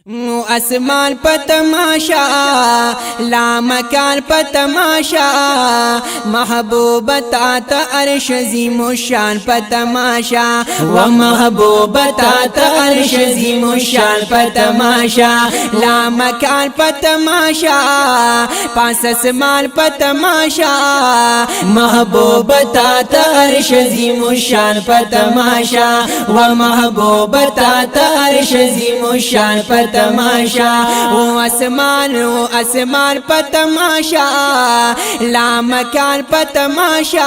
اسمان په تماشا لا مکان په تماشا محبوب تا ته عرش عظیم الشان په تماشا و محبوب تا ته عرش عظیم الشان په تماشا لا مکان په تماشا پاس اسمان په تماشا محبوب تا ته عرش عظیم الشان په تماشا و محبوب تا ته عرش عظیم الشان په تماشا او اسمان په تماشا لا مکان په تماشا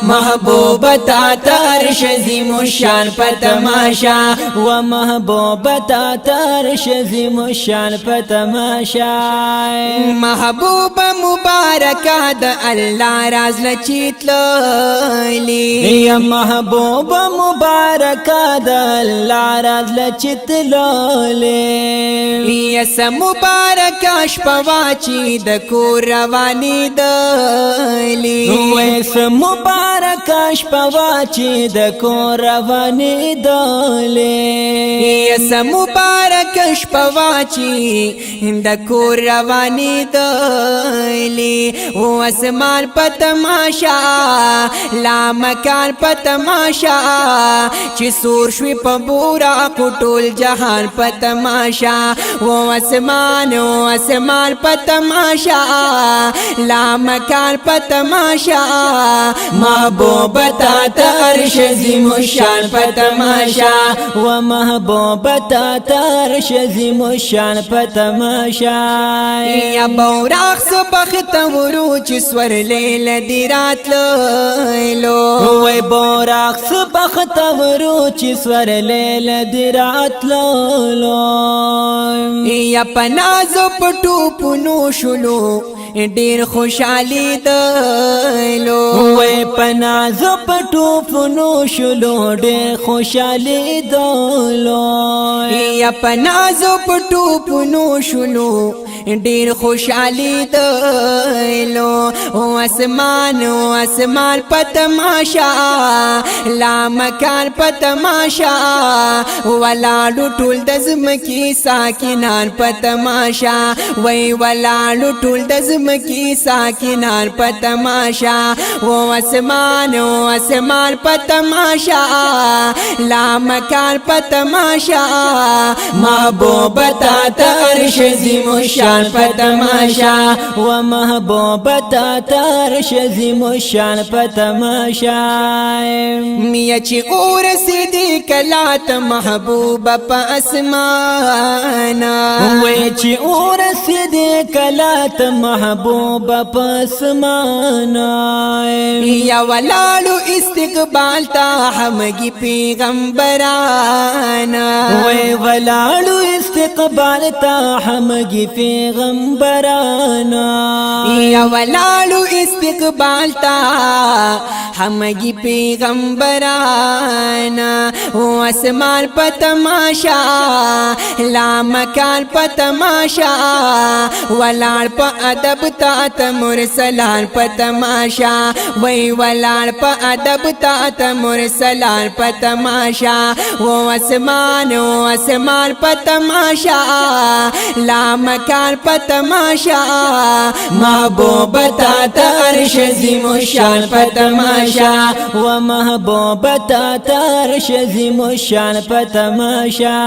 محبوب تا ته عرش عظیم الشان په تماشا و محبوب تا ته عرش عظیم الشان په تماشا محبوب مبارک د الله راز لچیتلی یا محبوب مبارک د الله راز لچیتلی یس مبارک شپواچی د کور روانی دلی ویس مبارک شپواچی د کور روانی دلی یس مبارک شپواچی د کور روانی دلی او اسمان په تماشا لا مکان په تماشا چې سور شوی په بورا ټول جهان په تماشا و اسمان په تماشا لا مکان په تماشا محبوب تا ته عرش عظیم الشان په تماشا و محبوب تا ته عرش عظیم الشان په تماشا یا بوراخ سبخت ورو چې سور لیل دی راتلو وای بوراخ سبخت ورو چې سور لیل دی راتلو یا پنازو پټو پونو شلو ډیر خوشحالی دلو وای پنازو پټو پونو شلو ډیر خوشحالی دلو یا پنازو پټو پونو شلو ډیر خوشحالی دلو او اسمان په تماشا لا مکان په تماشا ولاړو ټول د زمکی ساکنان په تماشا وای ولاړو ټول د زمکی ساکنان په تماشا او اسمان په تماشا لا مکان په تماشا محبوب تا ته عرش عظیم الشان په تماشا و محبوب تا ته عرش عظیم الشان په تماشا میا چې اور سیدی کلات محبوب په اسمان وای چې اور سیدی کلات محبوب په اسمان یا ولالو استقبال تا همگی پیغمبران وای ولالو استقبال تا همگی پیغمبران یا ولالو استقبال تا همگی پیغمبران او اسمان په تماشا لا مکان په تماشا ولال په ادب تا ته مرسلان په تماشا وای ولال په ادب تا ته مرسلان په تماشا او اسمان په تماشا لا مکان په تماشا محبوب تا ته عرش عظیم الشان په تماشا و محبوب تا ته عرش عظیم الشان په تماشا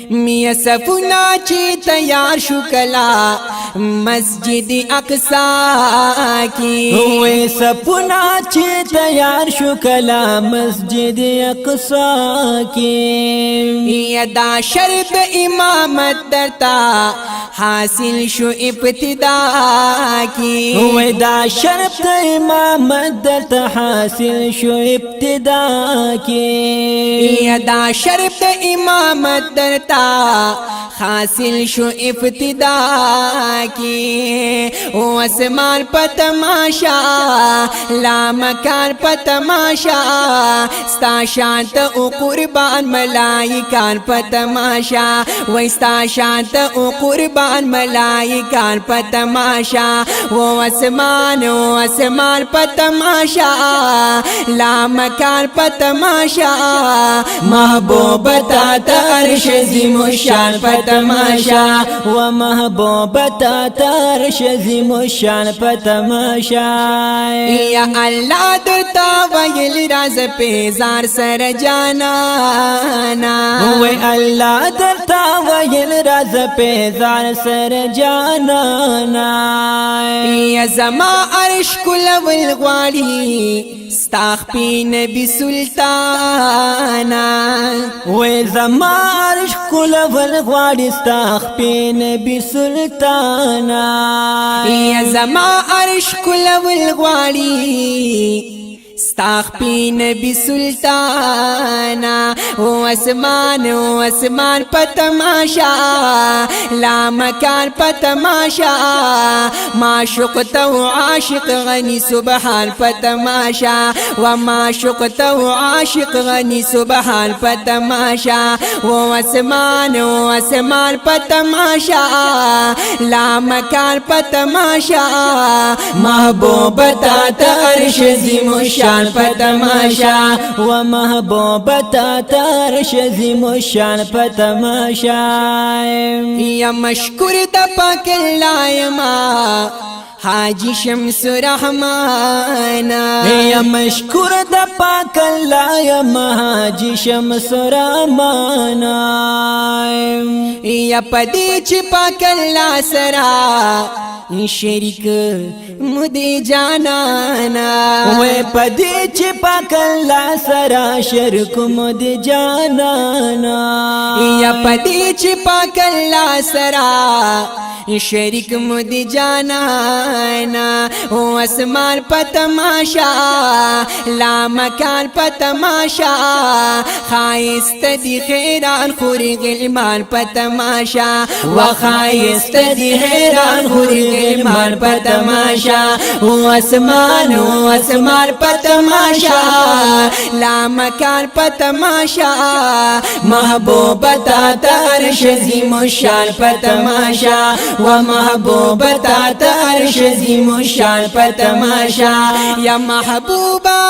میا سفنا چې تیار شو کلا مسجد اقصا کی وې سپنا چې تیار شو کلا مسجد اقصا کی یا دا شرط امامت درتا حاصل شو ابتدا کی وې دا شرط امامت درتا حاصل شو ابتدا کی یا دا شرط امامت درتا حاصل شو ابتدا کی او اسمان په تماشا لا مکان په تماشا ستا شانت او قربان ملائکان په تماشا وای ستا شانت او قربان ملائکان په تماشا او اسمان په تماشا لا مکان په تماشا محبوب محبوبتا تا عرش عظیم الشان په تماشا و محبوبتا تا عرش عظیم الشان په تماشا یا الله درتا ویل راز پیزار سر جانانا وی الله درتا ویل راز پیزار سر جانانا یا زما عرش کلول غواړي ستاخ پی نبی سلطانا وی زما عرش کلول غواړي ستاخ پی نبی سلطانا یا زما عرش کلول غواړي ستاخ پی نبی سلطانا و اسمان پا تماشا لا مکان پا تماشا معشوق تو عاشق غنی سبحان پا تماشا و معشوق تو عاشق غنی سبحان پا تماشا و اسمان پا تماشا لا مکان پا تماشا محبوبتا تا عرش عظیم الشان په تماشا و محبوبتا تا عرش عظیم الشان په تماشا یا مشکور د پاک الله یما حاجی شمس رحمان یا مشکور د پاک الله یما حاجی شمس رحمان یا پدې چې پاک الله سره شریک مودی جانانا وی پدې چې پاک الله سره شریک مودی جانانا یا پدې چې پاک الله سره شریک مودی جانانا او اسمان په تماشا لا مکان په تماشا خایست دی خیران خوری غلمان په تماشا و خایست دی خیران خوری غلمان په تماشا او اسمان په تماشا لا مکان په تماشا محبوبتا تا عرش عظیم الشان په تماشا و محبوبتا تا عرش عظیم الشان په تماشا یا محبوبا